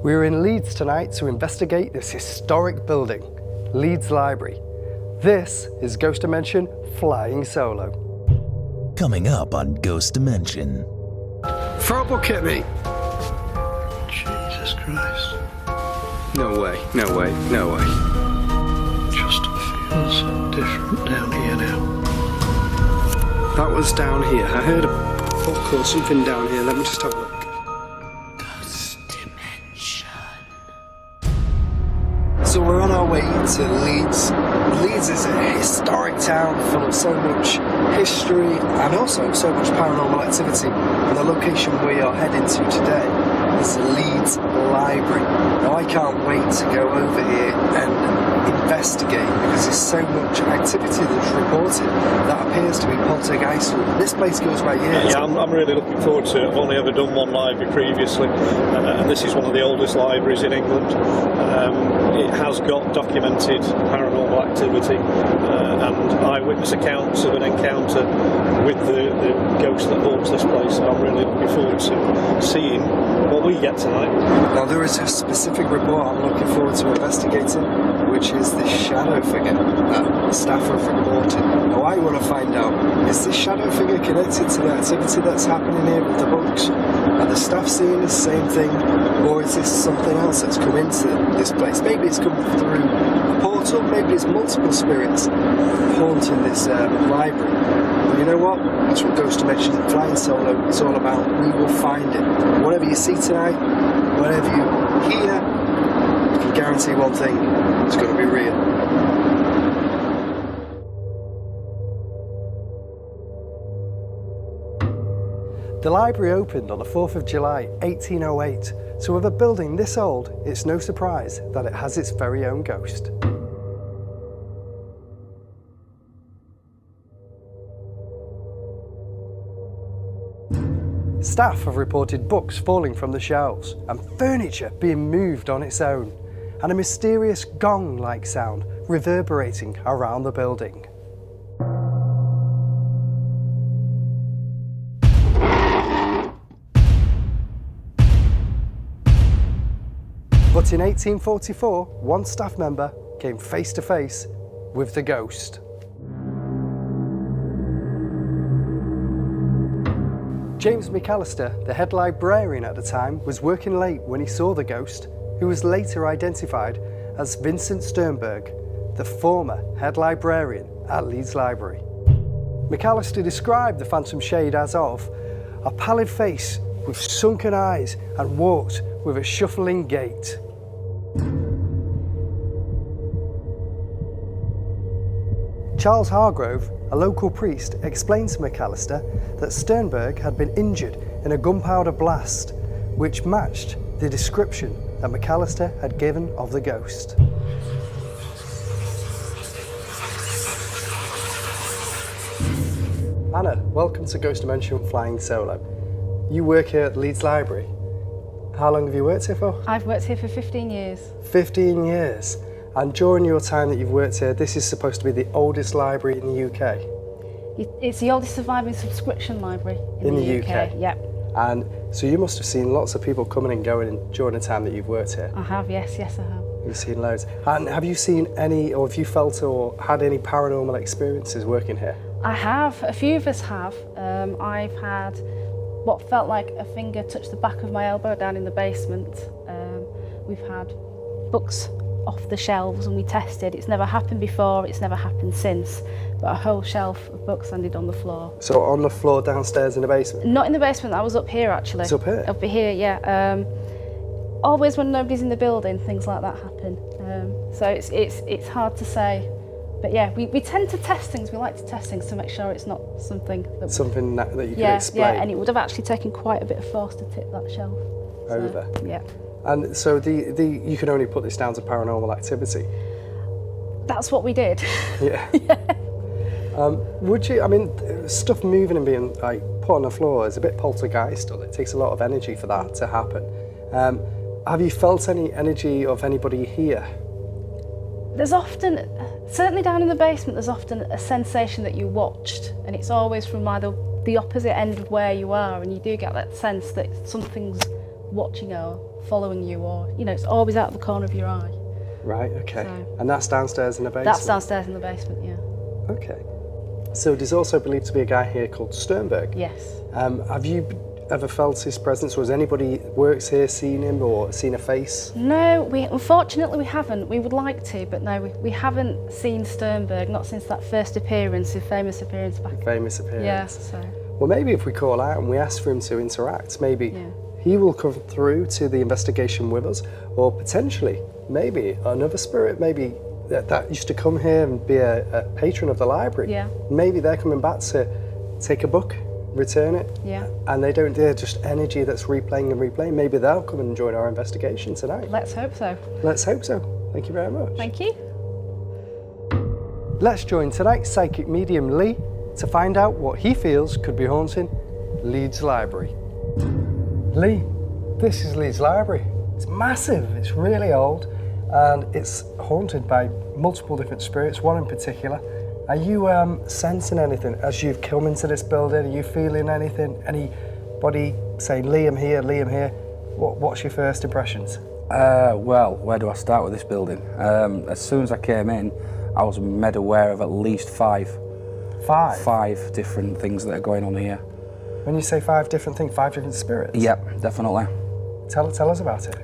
We're in Leeds tonight to investigate this historic building, Leeds Library. This is Ghost Dimension Flying Solo. Coming up on Ghost Dimension. Throw a book at me! Jesus Christ. No way, no way, no way. Just feels different down here now. That was down here. I heard a book or something down here. Let me just have a look. Ghost Dimension. So we're on our way to Leeds. Leeds is a historic town full of so much history and also so much paranormal activity. And the location we are heading to today is the Leeds Library. Now I can't wait to go over here and investigate because there's so much activity that's reported that appears to be poltergeistal. This place goes back years. Yeah, I'm really looking forward to it. I've only ever done one library previously, and this is one of the oldest libraries in England. It has got documented paranormal activity and eyewitness accounts of an encounter with the ghost that haunts this place. So I'm really looking forward to seeing what we get tonight. Now there is a specific report I'm looking forward to investigating, which is the shadow figure that the staff have reported. Now I want to find out, is this shadow figure connected to the activity that's happening here with the books? Are the staff seeing the same thing, or is this something else that's come into this place? Maybe it's come through a portal, maybe it's multiple spirits haunting this library. But you know what? That's what Ghost Dimension Flying Solo is all about. We will find it. Whatever you see tonight, whatever you hear, I can guarantee one thing, it's going to be real. The library opened on the 4th of July 1808, so with a building this old, it's no surprise that it has its very own ghost. Staff have reported books falling from the shelves and furniture being moved on its own, and a mysterious gong-like sound reverberating around the building. But in 1844, one staff member came face to face with the ghost. James McAllister, the head librarian at the time, was working late when he saw the ghost, who was later identified as Vincent Sternberg, the former head librarian at Leeds Library. McAllister described the phantom shade as of a pallid face with sunken eyes and walked with a shuffling gait. Charles Hargrove, a local priest, explained to McAllister that Sternberg had been injured in a gunpowder blast, which matched the description that McAllister had given of the ghost. Anna, welcome to Ghost Dimension Flying Solo. You work here at Leeds Library. How long have you worked here for? I've worked here for 15 years. 15 years. And during your time that you've worked here, this is supposed to be the oldest library in the UK? It's the oldest surviving subscription library in the UK? Yep. And so you must have seen lots of people coming and going during the time that you've worked here? I have, yes, I have. You've seen loads. And have you seen any, or have you felt or had any paranormal experiences working here? I have, a few of us have. I've had what felt like a finger touch the back of my elbow down in the basement. We've had books off the shelves and we tested. It's never happened before, it's never happened since, but a whole shelf of books landed on the floor. So on the floor downstairs in the basement? Not in the basement, I was up here actually. It's up here? Up here, yeah. Always when nobody's in the building, things like that happen. So it's hard to say. But yeah, we tend to test things, we like to test things to make sure it's not something that... Something that you can explain? Yeah, and it would have actually taken quite a bit of force to tip that shelf. Over? So, yeah. And so you can only put this down to paranormal activity? That's what we did. Yeah. Yeah. Would you, I mean, stuff moving and being like put on the floor is a bit poltergeistal. It takes a lot of energy for that to happen. Have you felt any energy of anybody here? There's often, certainly down in the basement, there's often a sensation that you watched, and it's always from either the opposite end of where you are, and you do get that sense that something's watching or following you, or it's always out of the corner of your eye. Right, okay. So- And that's downstairs in the basement? That's downstairs in the basement, yeah. Okay. So there's also believed to be a guy here called Sternberg. Yes. Have you ever felt his presence, or has anybody who works here seen him or seen a face? No, unfortunately we haven't. We would like to, but no, we haven't seen Sternberg, not since that first appearance, his famous appearance back. Famous appearance. Yeah, so. Well, maybe if we call out and we ask for him to interact, maybe Yeah. he will come through to the investigation with us, or potentially, maybe another spirit, maybe that used to come here and be a patron of the library. Yeah. Maybe they're coming back to take a book, return it, Yeah. and they're just energy that's replaying and replaying. Maybe they'll come and join our investigation tonight. Let's hope so. Let's hope so. Thank you very much. Thank you. Let's join tonight's psychic medium Lee to find out what he feels could be haunting Leeds Library. Lee, this is Leeds Library. It's massive, it's really old, and it's haunted by multiple different spirits, one in particular. Are you sensing anything as you've come into this building? Are you feeling anything? Anybody saying, Lee, I'm here, Lee, I'm here? What's your first impressions? Well, where do I start with this building? As soon as I came in, I was made aware of at least five different things that are going on here. When you say 5 different things, 5 different spirits? Yep, definitely. Tell us about it.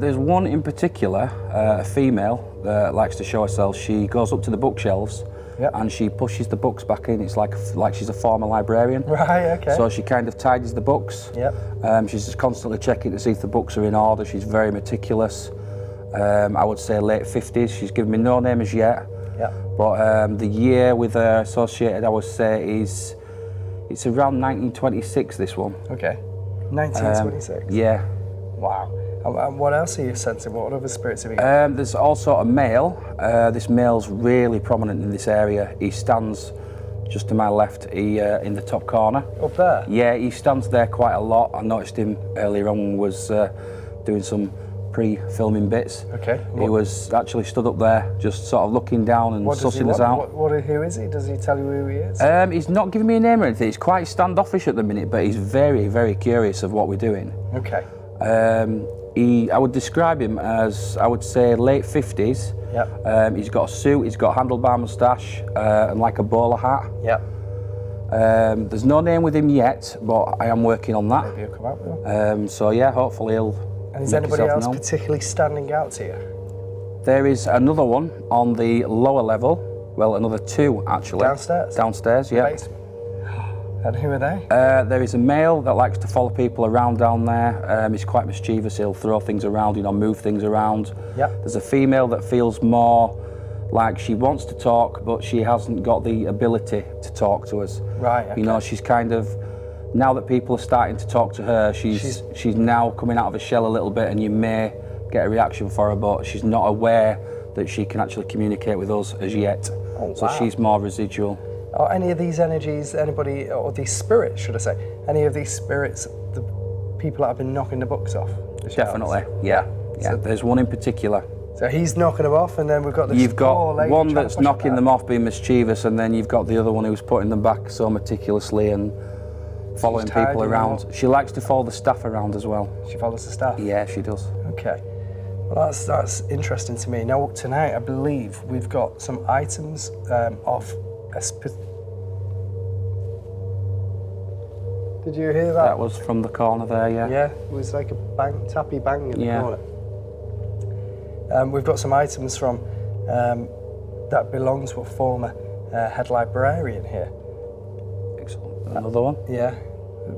There's one in particular, a female that likes to show herself. She goes up to the bookshelves Yep. and she pushes the books back in. It's like she's a former librarian. Right, okay. So she kind of tidies the books. Yep. She's just constantly checking to see if the books are in order. She's very meticulous. I would say late 50s. She's given me no name as yet. Yep. But the year with her associated, I would say, it's around 1926, this one. Okay. 1926. Yeah. Wow. And what else are you sensing? What other spirits have you got? There's also a male. This male's really prominent in this area. He stands just to my left, in the top corner. Up there? Yeah, he stands there quite a lot. I noticed him earlier on, was doing some pre-filming bits. Okay. He was actually stood up there, just sort of looking down and What does he sussing us want? out. Who is he? Does he tell you who he is? He's not giving me a name or anything. He's quite standoffish at the minute, but he's very, very curious of what we're doing. Okay. I would describe him as, I would say, late 50s. Yep. He's got a suit, he's got a handlebar moustache, and like a bowler hat. Yep. There's no name with him yet, but I am working on that. Maybe he'll come out with him. So yeah, hopefully he'll And is make anybody himself else known. particularly standing out to you? There is another one on the lower level. Well, another 2 actually. Downstairs? Downstairs, yeah. Basement. And who are they? There is a male that likes to follow people around down there. He's quite mischievous. He'll throw things around, move things around. Yep. There's a female that feels more like she wants to talk, but she hasn't got the ability to talk to us. Right, okay. She's kind of, now that people are starting to talk to her, she's now coming out of a shell a little bit, and you may get a reaction for her, but she's not aware that she can actually communicate with us as yet. Oh, so wow. she's more residual. Are any of these energies, anybody, or these spirits, should I say, any of these spirits, the people that have been knocking the books off? The shelves? Definitely, yeah. So- There's one in particular. So he's knocking them off, and then we've got this You've poor got lady one trying to that's push knocking back. them off, being mischievous, and then you've got the other one who's putting them back so meticulously and following tidying people them around. up. She likes to follow the staff around as well. She follows the staff? Yeah, she does. Okay. Well, that's interesting to me. Now, tonight, I believe we've got some items of a Did you hear that? That was from the corner there, yeah. Yeah, it was like a tappy bang in the Yeah. corner. We've got some items from that belong to a former head librarian here. Excellent. Another one. Yeah,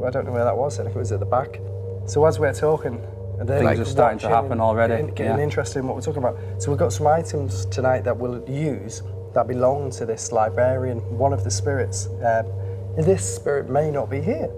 I don't know where that was. I think it was at the back. So as we're talking, they're Things like are starting to watching happen already, getting yeah. interested in what we're talking about. So we've got some items tonight that we'll use that belong to this librarian, one of the spirits. This spirit may not be here,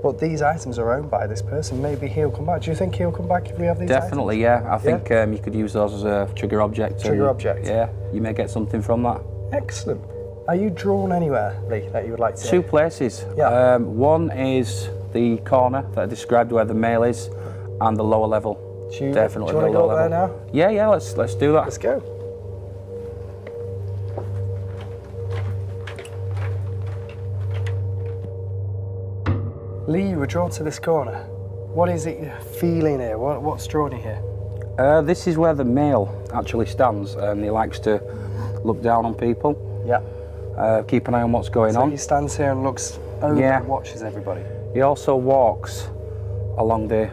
but these items are owned by this person. Maybe he'll come back. Do you think he'll come back if we have these Definitely, yeah. I think you could use those as a trigger object. Trigger object. Yeah, you may get something from that. items? Excellent. Are you drawn anywhere, Lee, that you would like to? 2 places. Yeah. One is the corner that I described where the male is, and the lower level. Do you Definitely want the to go lower there level. now? Yeah, let's do that. Let's go. Lee, you were drawn to this corner. What is it you're feeling here? What's drawn you here? This is where the male actually stands, and he likes to look down on people. Yeah. Keep an eye on what's going So on. he stands here and looks over and watches everybody. He also walks along the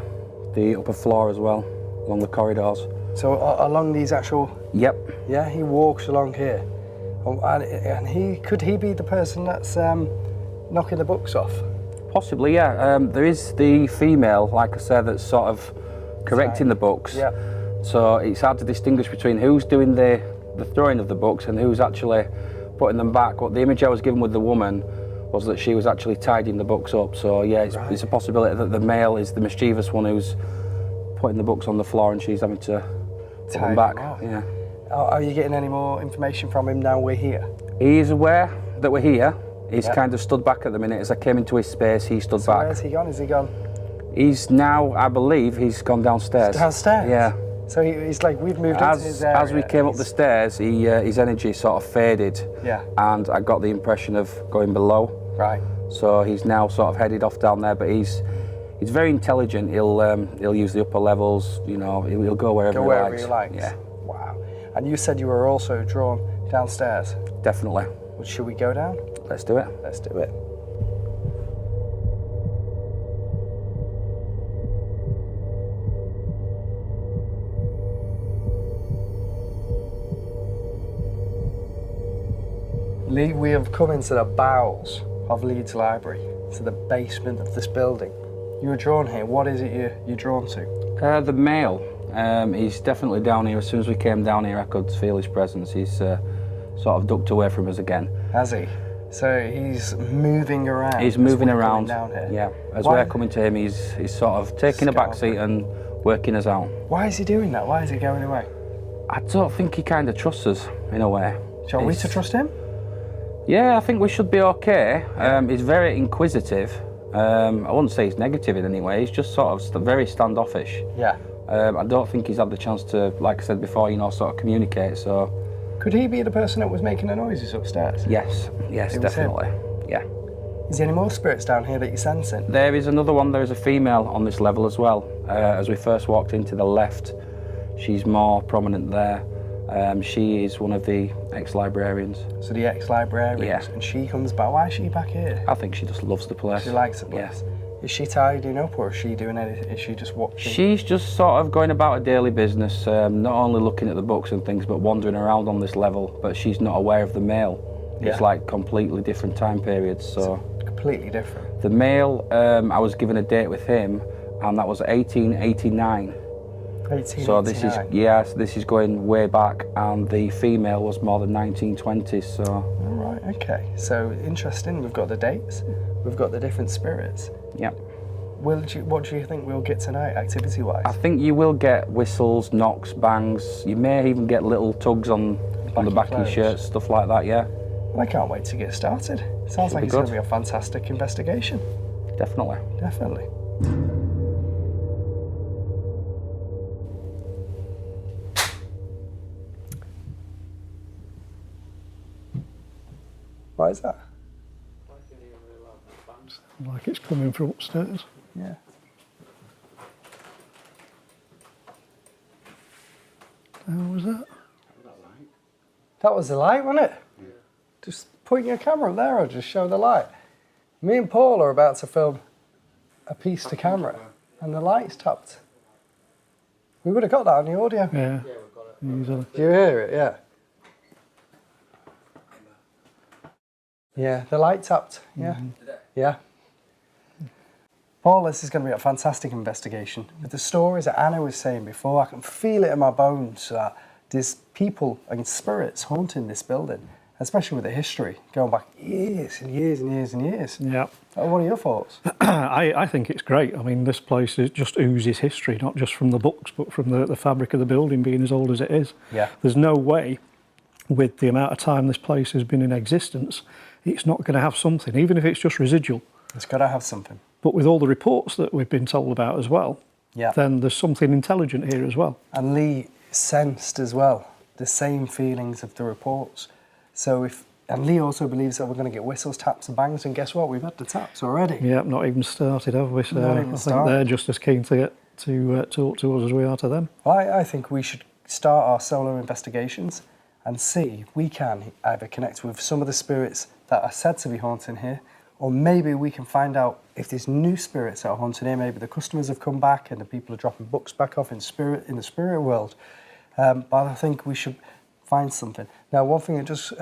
upper floor as well, along the corridors. So along these actual... Yep. Yeah, he walks along here. And could he be the person that's knocking the books off? Possibly, yeah. There is the female, like I said, that's sort of correcting the books. Yeah. So it's hard to distinguish between who's doing the throwing of the books and who's actually putting them back. What the image I was given with the woman was that she was actually tidying the books up. So yeah, it's a possibility that the male is the mischievous one who's putting the books on the floor and she's having to put them back. Yeah. Are you getting any more information from him now we're here? He is aware that we're here. He's kind of stood back at the minute. As I came into his space, he stood back. Where's he gone? Is he gone? He's now, I believe, he's gone downstairs. Downstairs? Yeah. So he's like, we've moved into his area. As we came up the stairs, his energy sort of faded. Yeah. And I got the impression of going below. Right. So he's now sort of headed off down there, but he's very intelligent. He'll use the upper levels, you know, he'll go wherever he likes. Yeah. Wow. And you said you were also drawn downstairs. Definitely. Well, should we go down? Let's do it. Let's do it. Lee, we have come into the bowels of Leeds Library, to the basement of this building. You were drawn here. What is it you're drawn to? The male. He's definitely down here. As soon as we came down here, I could feel his presence. He's sort of ducked away from us again. Has he? So he's moving around. He's moving around. Down here. Yeah. As we're coming to him, he's sort of taking a back seat and working us out. Why is he doing that? Why is he going away? I don't think he kind of trusts us in a way. Shall we to trust him? Yeah, I think we should be okay. He's very inquisitive. I wouldn't say he's negative in any way. He's just sort of very standoffish. Yeah. I don't think he's had the chance to, like I said before, you know, sort of communicate. So. Could he be the person that was making the noises upstairs? Yes, definitely. Yeah. Is there any more spirits down here that you're sensing? There is another one. There is a female on this level as well. As we first walked into the left, she's more prominent there. She is one of the ex-librarians. So the ex-librarians, yeah. And she comes back. Why is she back here? I think she just loves the place. She likes the place. Yeah. Is she tidying up, or is she doing anything? Is she just watching? She's just sort of going about her daily business, not only looking at the books and things, but wandering around on this level. But she's not aware of the male. Yeah. It's like completely different time periods. So completely different. The male, I was given a date with him, and that was 1889. 1889. So this is going way back, and the female was more than 1920s. So. All right. Okay. So interesting. We've got the dates. We've got the different spirits. Yeah. What do you think we'll get tonight, activity-wise? I think you will get whistles, knocks, bangs. You may even get little tugs on the back of your shirt, stuff like that. Yeah. Well, I can't wait to get started. Sounds like it's going to be a fantastic investigation. Definitely. Definitely. Why is that? Like it's coming from upstairs. Yeah. How was that? That was the light, wasn't it? Yeah. Just point your camera up there or just show the light. Me and Paul are about to film a piece to camera and the light's tapped. We would have got that on the audio. Yeah. Easily. Do you hear it? Yeah. Yeah, the light tapped. Yeah. Yeah. Paul, this is going to be a fantastic investigation. With the stories that Anna was saying before, I can feel it in my bones that there's people and spirits haunting this building, especially with the history going back years and years and years and years. Yeah. What are your thoughts? I think it's great. I mean, this place just oozes history, not just from the books, but from the fabric of the building being as old as it is. Yeah. There's no way, with the amount of time this place has been in existence, it's not going to have something, even if it's just residual. It's got to have something. But with all the reports that we've been told about as well, then there's something intelligent here as well. And Lee sensed as well the same feelings of the reports. So if And Lee also believes that we're going to get whistles, taps and bangs, and guess what? We've had the taps already. Yeah, not even started, have we? So Not even I think started. they're just as keen to get to talk to us as we are to them. I think we should start our solo investigations and see if we can either connect with some of the spirits that are said to be haunting here, or maybe we can find out if there's new spirits that are haunting here. Maybe the customers have come back and the people are dropping books back off in the spirit world. But I think we should find something. Now, one thing that just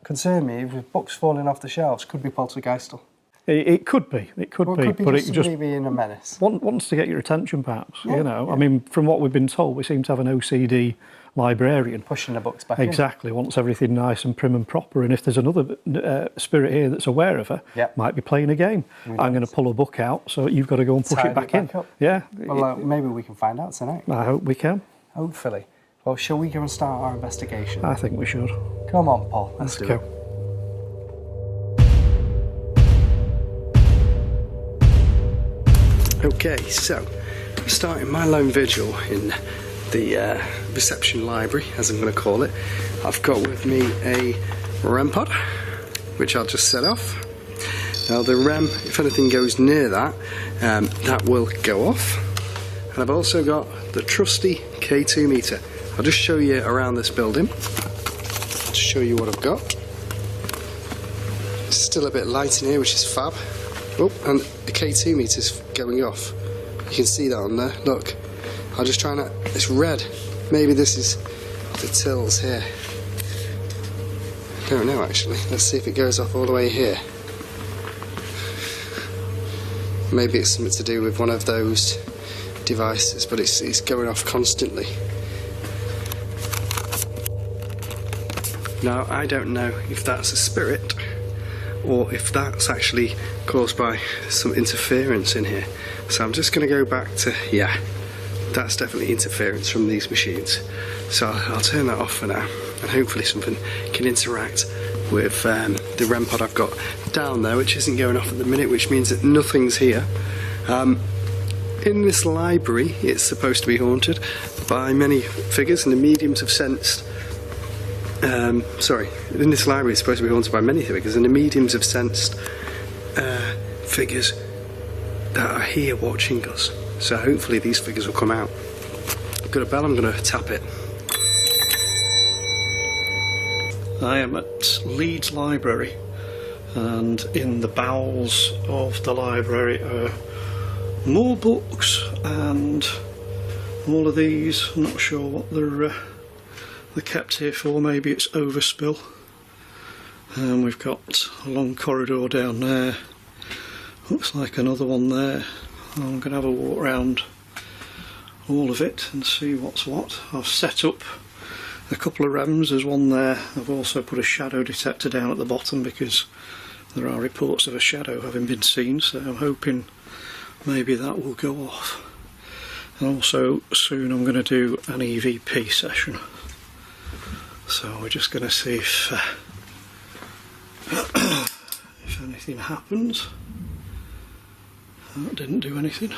concerned me with books falling off the shelves could be poltergeistal. It could be, Or it could be but just it just somebody being a menace. wants to get your attention, perhaps. Yeah, You know, yeah. I mean, from what we've been told, we seem to have an OCD librarian. Pushing the books back in. Exactly, wants everything nice and prim and proper. And if there's another spirit here that's aware of her, Yep. might be playing a game. I'm going to pull a book out, so you've got to go and push Tidy it back it in. back up. Yeah, Well, maybe we can find out tonight. I hope we can. Hopefully. Well, shall we go and start our investigation? I think we should. Come on, Paul. Let's do go. it. Okay, so starting my lone vigil in the reception library, as I'm going to call it. I've got with me a REM pod, which I'll just set off. Now the REM, if anything goes near that, that will go off. And I've also got the trusty K2 meter. I'll just show you around this building to show you what I've got. It's still a bit light in here, which is fab. Oh, and the K2 meter's going off. You can see that on there. Look, I'll just try and. It's red. Maybe this is the tills here. I don't know actually. Let's see if it goes off all the way here. Maybe it's something to do with one of those devices, but it's going off constantly. Now, I don't know if that's a spirit or if that's actually caused by some interference in here. So I'm just going to go back to, yeah, that's definitely interference from these machines. So I'll turn that off for now, and hopefully something can interact with the REM pod I've got down there, which isn't going off at the minute, which means that nothing's here. In this library, it's supposed to be haunted by many figures, and the mediums have sensed. In this library, it's supposed to be haunted by many figures, and the mediums have sensed figures that are here watching us. So hopefully these figures will come out. I've got a bell, I'm going to tap it. I am at Leeds Library, and in the bowels of the library are more books and all of these. I'm not sure what they're kept here for. Maybe it's overspill. And we've got a long corridor down there. Looks like another one there. I'm going to have a walk around all of it and see what's what. I've set up a couple of REMs, there's one there. I've also put a shadow detector down at the bottom because there are reports of a shadow having been seen, so I'm hoping maybe that will go off. And also soon I'm going to do an EVP session. So we're just going to see if anything happens. That didn't do anything.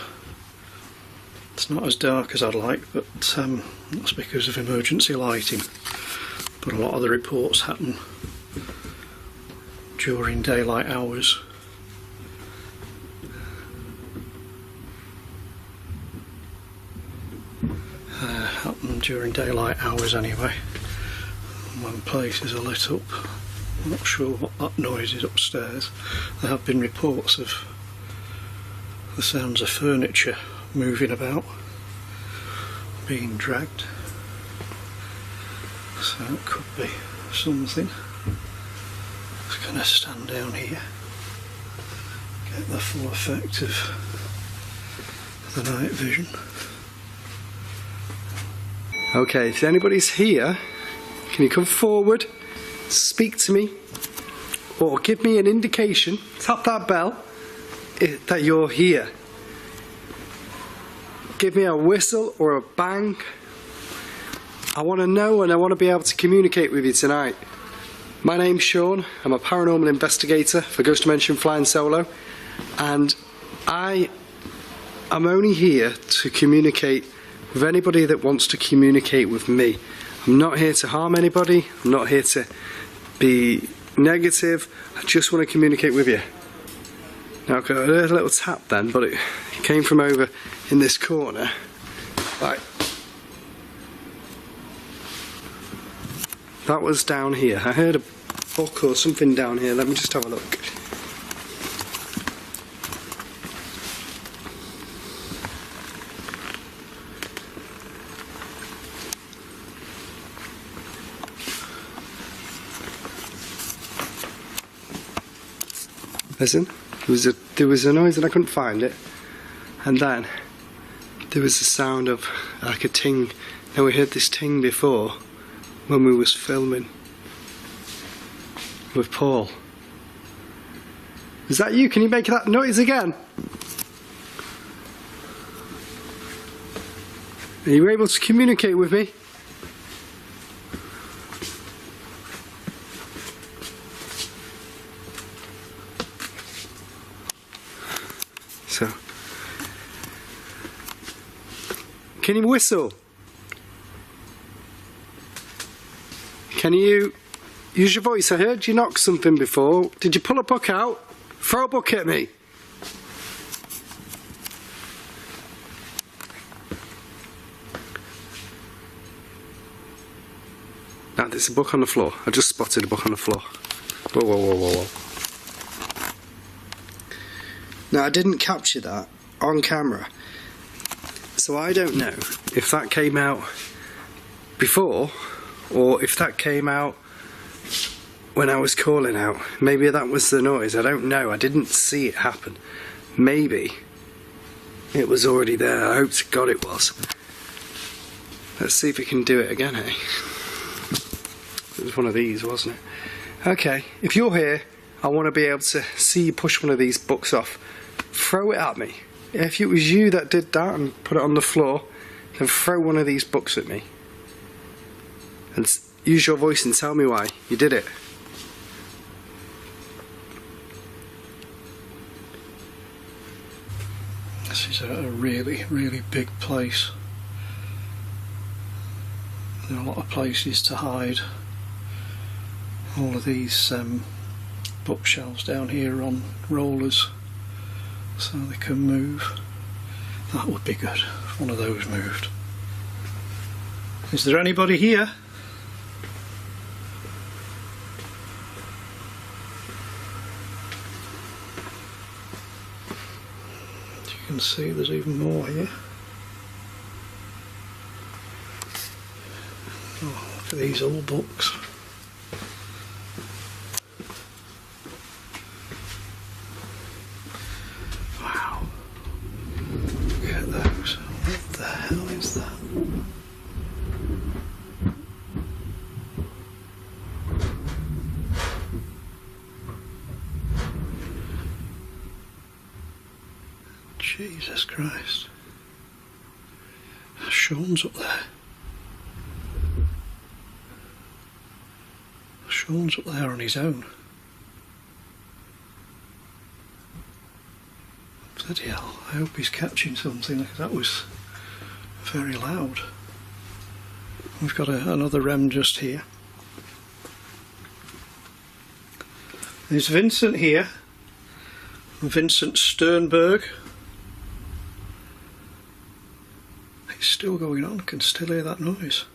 It's not as dark as I'd like, but that's because of emergency lighting. But a lot of the reports happen during daylight hours. Happen during daylight hours anyway, when places are lit up. I'm not sure what that noise is upstairs. There have been reports of the sounds of furniture moving about, being dragged, so it could be something. Just going to stand down here, get the full effect of the night vision. Okay, if anybody's here, can you come forward, speak to me, or give me an indication, tap that bell, that you're here. Give me a whistle or a bang. I want to know and I want to be able to communicate with you tonight. My name's Sean, I'm a paranormal investigator for Ghost Dimension Flying Solo, and I am only here to communicate with anybody that wants to communicate with me. I'm not here to harm anybody, I'm not here to be Negative. I just want to communicate with you. Now I heard a little tap then, but it came from over in this corner. Right. That was down here. I heard a book or something down here. Let me just have a look. Listen, there was a noise and I couldn't find it, and then there was a sound of like a ting. Now we heard this ting before when we was filming with Paul. Is that you? Can you make that noise again? Are you able to communicate with me? So, can you whistle? Can you use your voice? I heard you knock something before. Did you pull a book out? Throw a book at me. Now there's a book on the floor. I just spotted a book on the floor. Whoa, whoa, whoa, whoa, whoa. Now I didn't capture that on camera, so I don't know if that came out before or if that came out when I was calling out. Maybe that was the noise, I don't know. I didn't see it happen. Maybe it was already there. I hope to God it was. Let's see if we can do it again, eh? It was one of these, wasn't it? Okay, if you're here, I want to be able to see you push one of these books off. Throw it at me. If it was you that did that and put it on the floor, then throw one of these books at me. And use your voice and tell me why you did it. This is a really, really big place. There are a lot of places to hide. All of these bookshelves down here on rollers, so they can move. That would be good if one of those moved. Is there anybody here? As you can see, there's even more here. Oh, look at these old books. Jesus Christ. Sean's up there. Sean's up there on his own. Bloody hell, I hope he's catching something. That was very loud. We've got another rem just here. There's Vincent here. Vincent Sternberg. It's still going on, I can still hear that noise.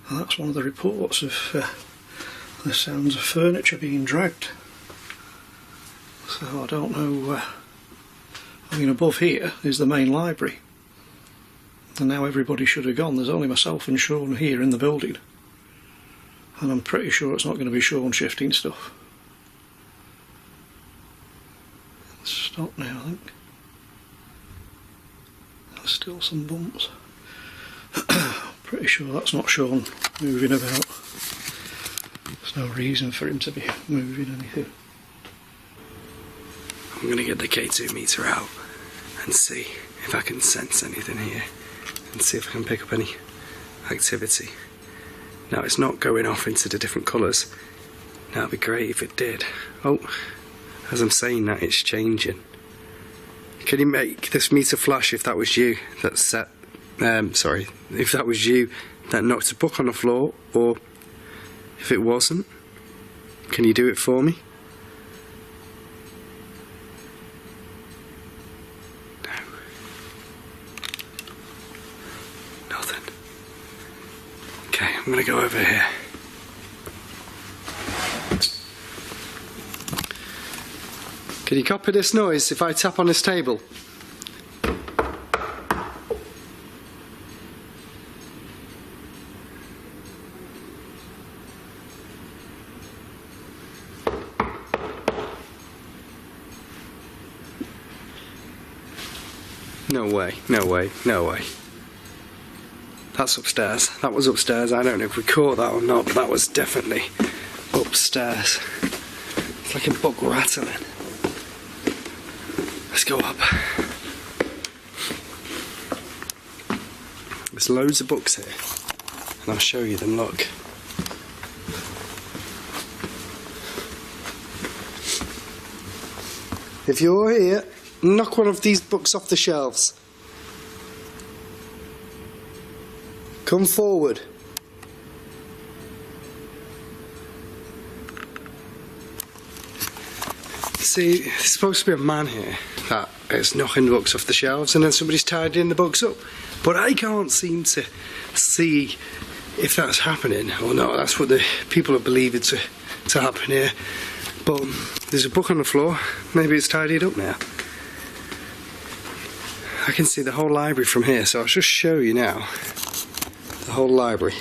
And that's one of the reports of the sounds of furniture being dragged. So I don't know, I mean, above here is the main library. And now everybody should have gone. There's only myself and Sean here in the building. And I'm pretty sure it's not going to be Sean shifting stuff. Stop now, I think. There's still some bumps. Pretty sure that's not Sean moving about. There's no reason for him to be moving anything. I'm going to get the K2 meter out and see if I can sense anything here and see if I can pick up any activity. Now it's not going off into the different colours. Now it'd be great if it did. Oh, as I'm saying that, it's changing. Can you make this meter flash if that was you that set, sorry, if that was you that knocked a book on the floor, or if it wasn't? Can you do it for me? No. Nothing. Okay, I'm gonna go over here. Can you copy this noise if I tap on this table? No way, no way, no way. That's upstairs. That was upstairs. I don't know if we caught that or not, but that was definitely upstairs. It's like a book rattling. Let's go up. There's loads of books here, and I'll show you them, look. If you're here, knock one of these books off the shelves. Come forward. See, there's supposed to be a man here that is knocking the books off the shelves, and then somebody's tidying the books up. But I can't seem to see if that's happening or not. That's what the people are believing to happen here. But there's a book on the floor. Maybe it's tidied up now. I can see the whole library from here, so I'll just show you now the whole library.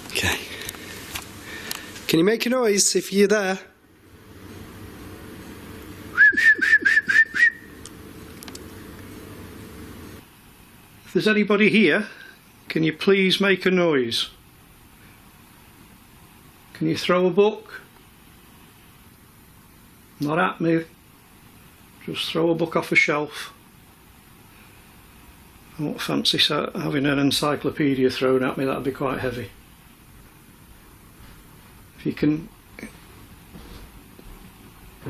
Okay. Can you make a noise if you're there? If there's anybody here, can you please make a noise? Can you throw a book? Not at me. Just throw a book off a shelf. I won't fancy having an encyclopedia thrown at me, that'd be quite heavy. If you can... You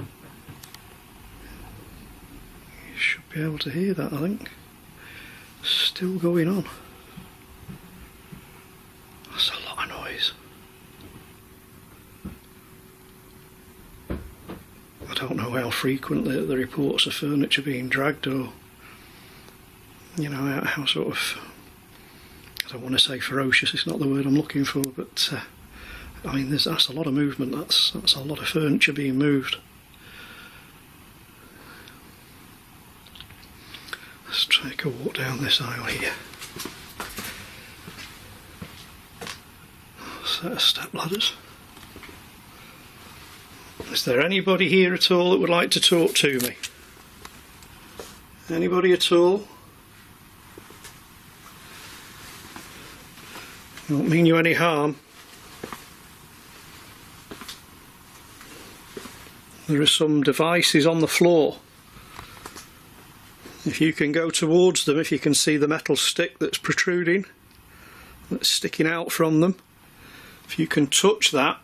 should be able to hear that, I think. Still going on. That's a lot of noise. I don't know how frequently the reports of furniture being dragged, or, you know, how sort of, I don't want to say ferocious, it's not the word I'm looking for, but I mean, that's a lot of movement, that's a lot of furniture being moved. Let's take a walk down this aisle here. A set of step ladders. Is there anybody here at all that would like to talk to me? Anybody at all? I don't mean you any harm. There are some devices on the floor. If you can go towards them, if you can see the metal stick that's protruding, that's sticking out from them, if you can touch that,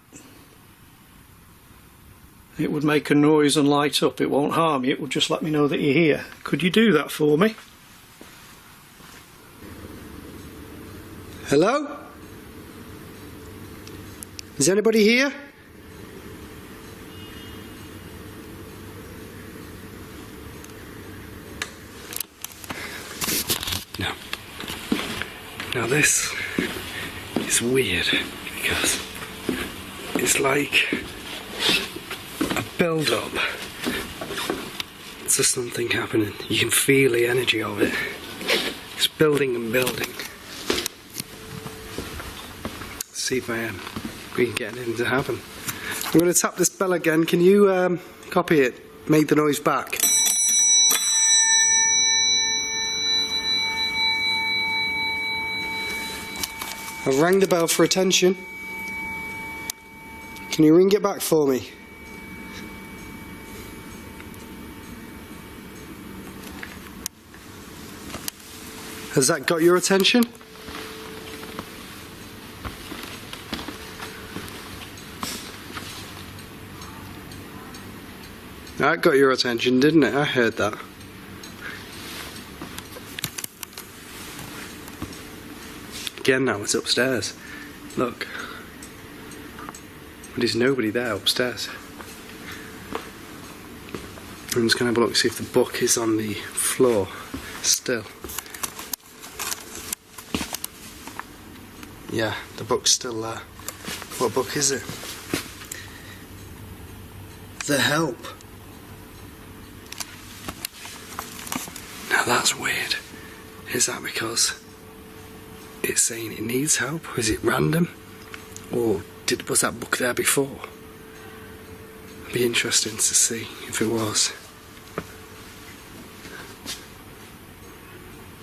it would make a noise and light up. It won't harm you, it would just let me know that you're here. Could you do that for me? Hello? Is anybody here? No. Now this is weird because it's like a build-up to something happening. You can feel the energy of it. It's building and building. Let's see if we can get anything to happen. I'm going to tap this bell again. Can you copy it? Make the noise back. I've rang the bell for attention. Can you ring it back for me? Has that got your attention? That got your attention, didn't it? I heard that. Again now, it's upstairs. Look. But there's nobody there upstairs. I'm just going to have a look, see if the book is on the floor still. Yeah, the book's still there. What book is it? The Help. Now that's weird. Is that because it's saying it needs help? Is it random? Or was that book there before? It'd be interesting to see if it was.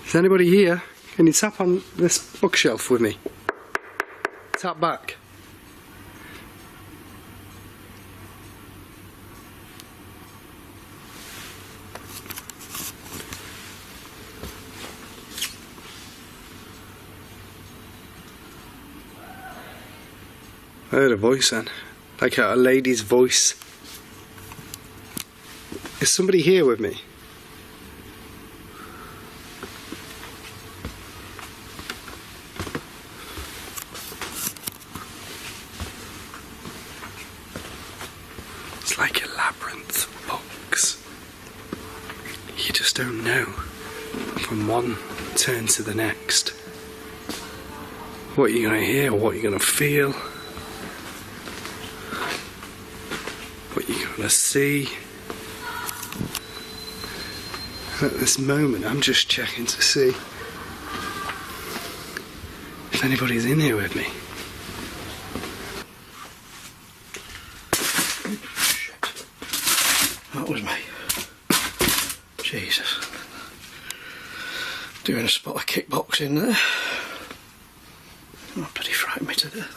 Is anybody here? Can you tap on this bookshelf with me? Tap back. I heard a voice then, like a lady's voice. Is somebody here with me? It's like a labyrinth of books. You just don't know from one turn to the next what you're going to hear, what you're going to feel, what you're going to see. At this moment, I'm just checking to see if anybody's in here with me. Shit. That was me. Jesus. Doing a spot of kickboxing there. Oh, bloody frightened me to death,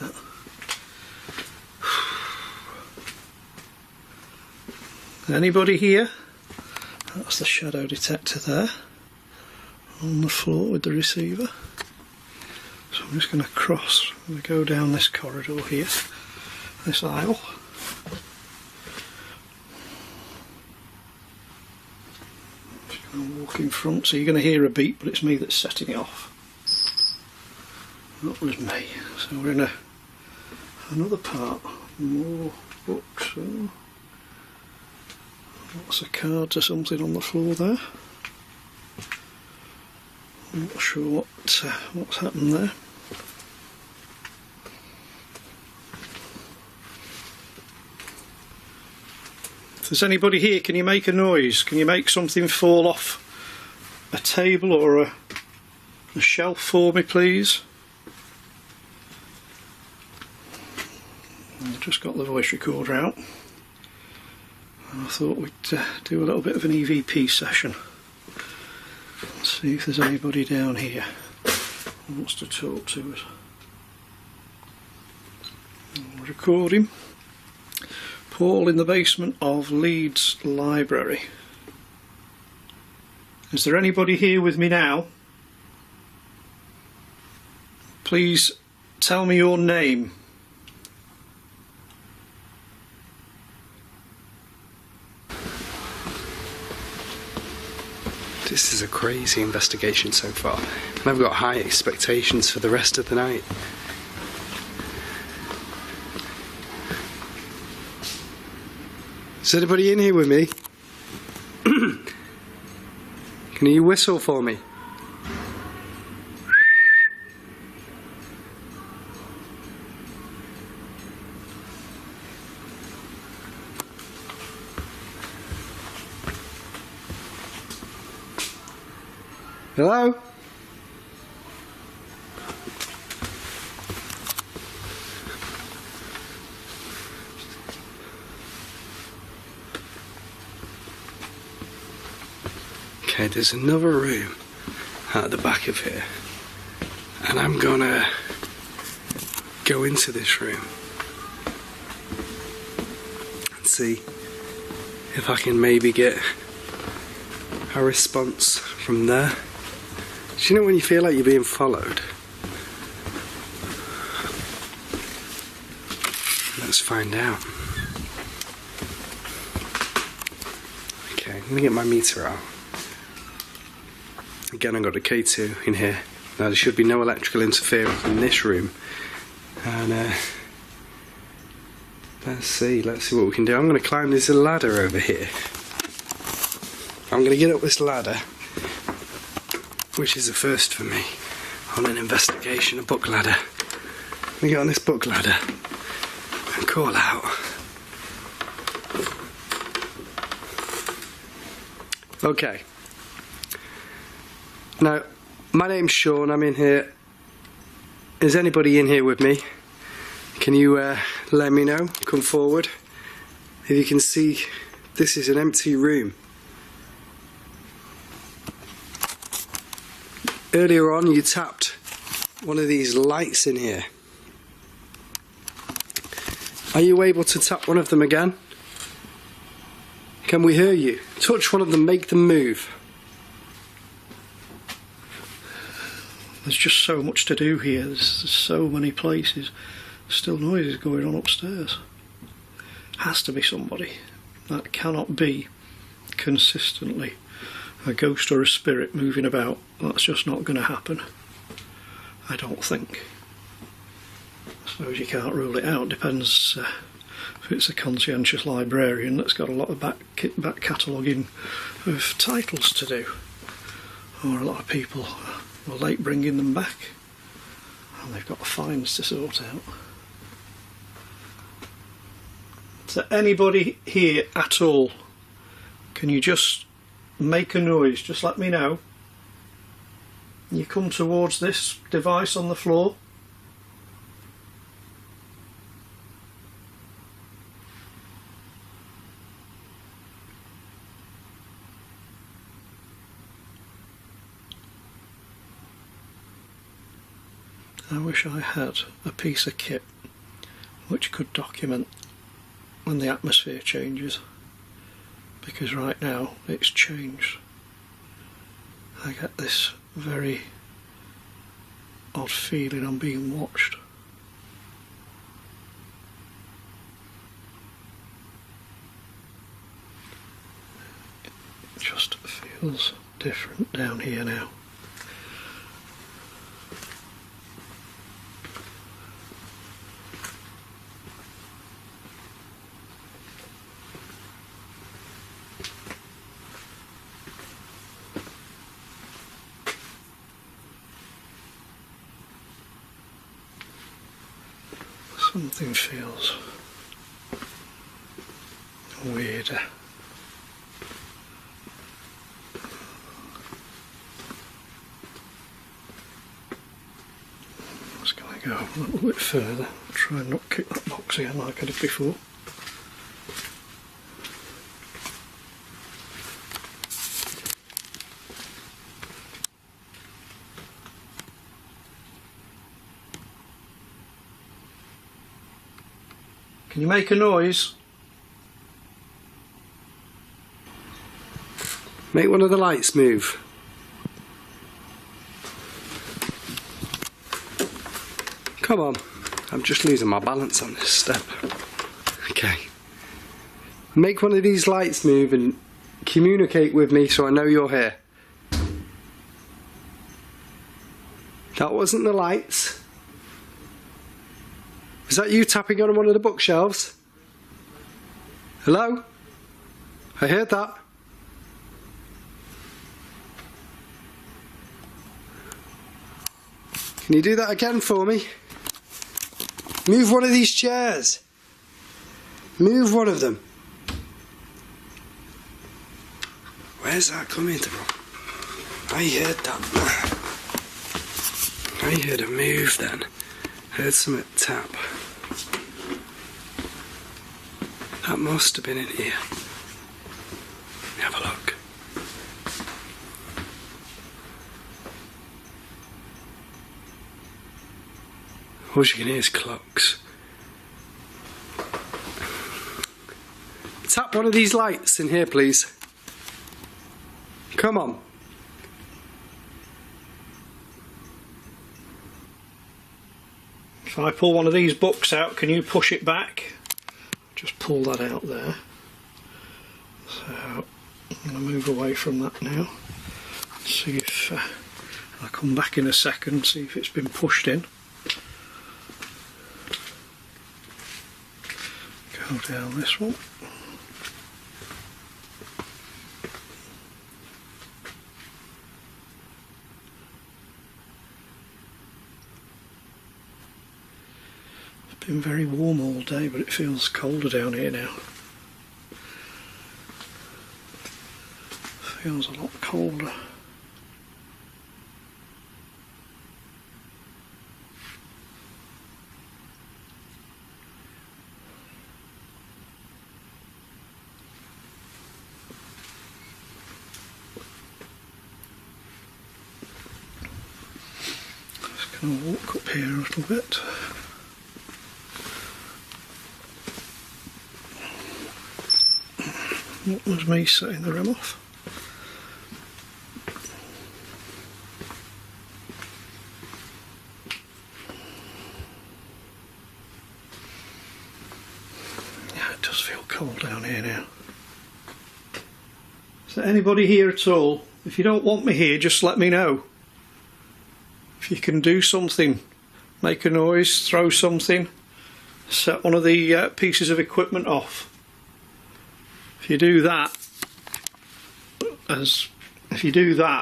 that. Anybody here? That's the shadow detector there on the floor with the receiver. So I'm just going to cross, I'm going to go down this corridor here, this aisle. Just going to walk in front, so you're going to hear a beep, but it's me that's setting it off. That was me. So we're in another part, more books. Lots of cards or something on the floor there. I'm not sure what's happened there. If there's anybody here, can you make a noise? Can you make something fall off a table or a shelf for me, please? I've just got the voice recorder out. I thought we'd do a little bit of an EVP session. Let's see if there's anybody down here who wants to talk to us. I'll record him. Paul in the basement of Leeds Library. Is there anybody here with me now? Please tell me your name. This is a crazy investigation so far, and I've got high expectations for the rest of the night. Is anybody in here with me? Can you whistle for me? Hello? Okay, there's another room at the back of here, and I'm gonna go into this room and see if I can maybe get a response from there. Do you know when you feel like you're being followed? Let's find out. Okay, I'm gonna get my meter out. Again, I've got a K2 in here. Now there should be no electrical interference in this room. And let's see what we can do. I'm going to climb this ladder over here. I'm going to get up this ladder, which is a first for me on an investigation, a book ladder. Let me get on this book ladder and call out. Okay. Now, my name's Sean, I'm in here. Is anybody in here with me? Can you let me know? Come forward. If you can see, this is an empty room. Earlier on you tapped one of these lights in here. Are you able to tap one of them again? Can we hear you? Touch one of them, make them move. There's just so much to do here, there's so many places. Still noises going on upstairs. Has to be somebody. That cannot be consistently a ghost or a spirit moving about. That's just not going to happen, I don't think. I suppose you can't rule it out. Depends if it's a conscientious librarian that's got a lot of back cataloguing of titles to do, or a lot of people were late bringing them back and they've got fines to sort out. Is there anybody here at all? Can you just make a noise? Just let me know. You come towards this device on the floor. I wish I had a piece of kit which could document when the atmosphere changes, because right now it's changed. I get this very odd feeling I'm being watched. It just feels different down here now. Something feels weirder. I'm just going to go a little bit further, try and not kick that box again like I did before. Can you make a noise? Make one of the lights move. Come on. I'm just losing my balance on this step. Okay. Make one of these lights move and communicate with me so I know you're here. That wasn't the lights. Is that you tapping on one of the bookshelves? Hello? I heard that. Can you do that again for me? Move one of these chairs. Move one of them. Where's that coming from? I heard that. I heard a move then. Heard something tap. That must have been in here. Let me have a look. All you can hear is clocks. Tap one of these lights in here, please. Come on. If I pull one of these books out, can you push it back? Just pull that out there. So I'm going to move away from that now. See if I'll come back in a second, see if it's been pushed in. Go down this one. It's been very warm all day, but it feels colder down here now. Feels a lot colder. Just going to walk up here a little bit. That was me setting the rem off. Yeah, it does feel cold down here now. Is there anybody here at all? If you don't want me here, just let me know. If you can do something, make a noise, throw something, set one of the pieces of equipment off. If you do that,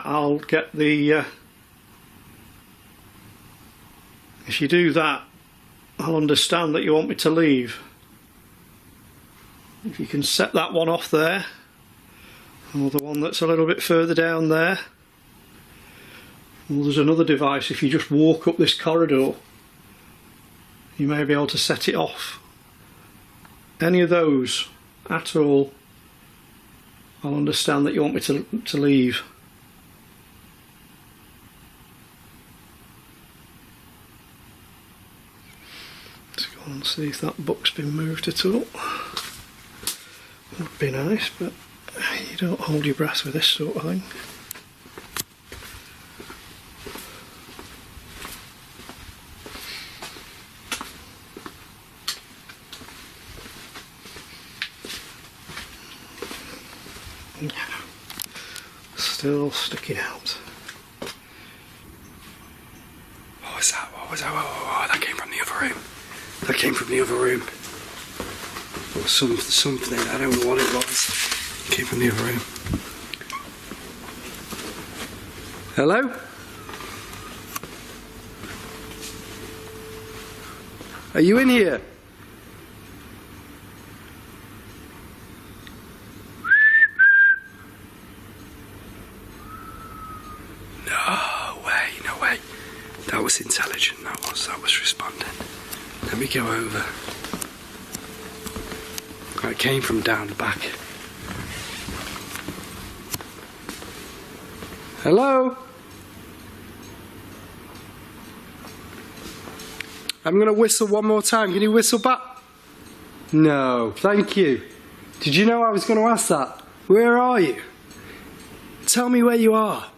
I'll get the. If you do that, I'll understand that you want me to leave. If you can set that one off there, or the one that's a little bit further down there. Well, there's another device. If you just walk up this corridor, you may be able to set it off. Any of those at all, I'll understand that you want me to leave. Let's go and see if that book's been moved at all. Would be nice, but you don't hold your breath with this sort of thing. Still sticking out. What was that? What was that? Oh, that came from the other room. That came from the other room. Something, I don't know what it was. It came from the other room. Hello? Are you in here? No way. That was intelligent, that was responding. Let me go over. It came from down the back. Hello? I'm going to whistle one more time. Can you whistle back? No, thank you. Did you know I was going to ask that? Where are you? Tell me where you are.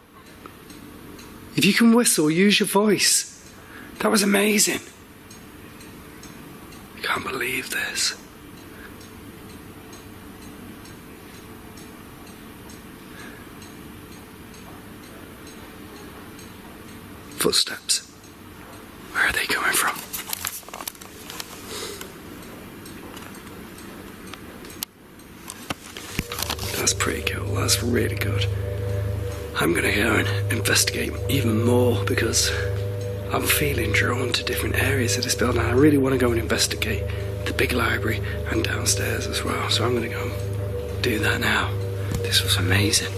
If you can whistle, use your voice. That was amazing. I can't believe this. Footsteps. Where are they coming from? That's pretty cool. That's really good. I'm gonna go and investigate even more because I'm feeling drawn to different areas of this building. I really want to go and investigate the big library and downstairs as well. So I'm gonna go and do that now. This was amazing.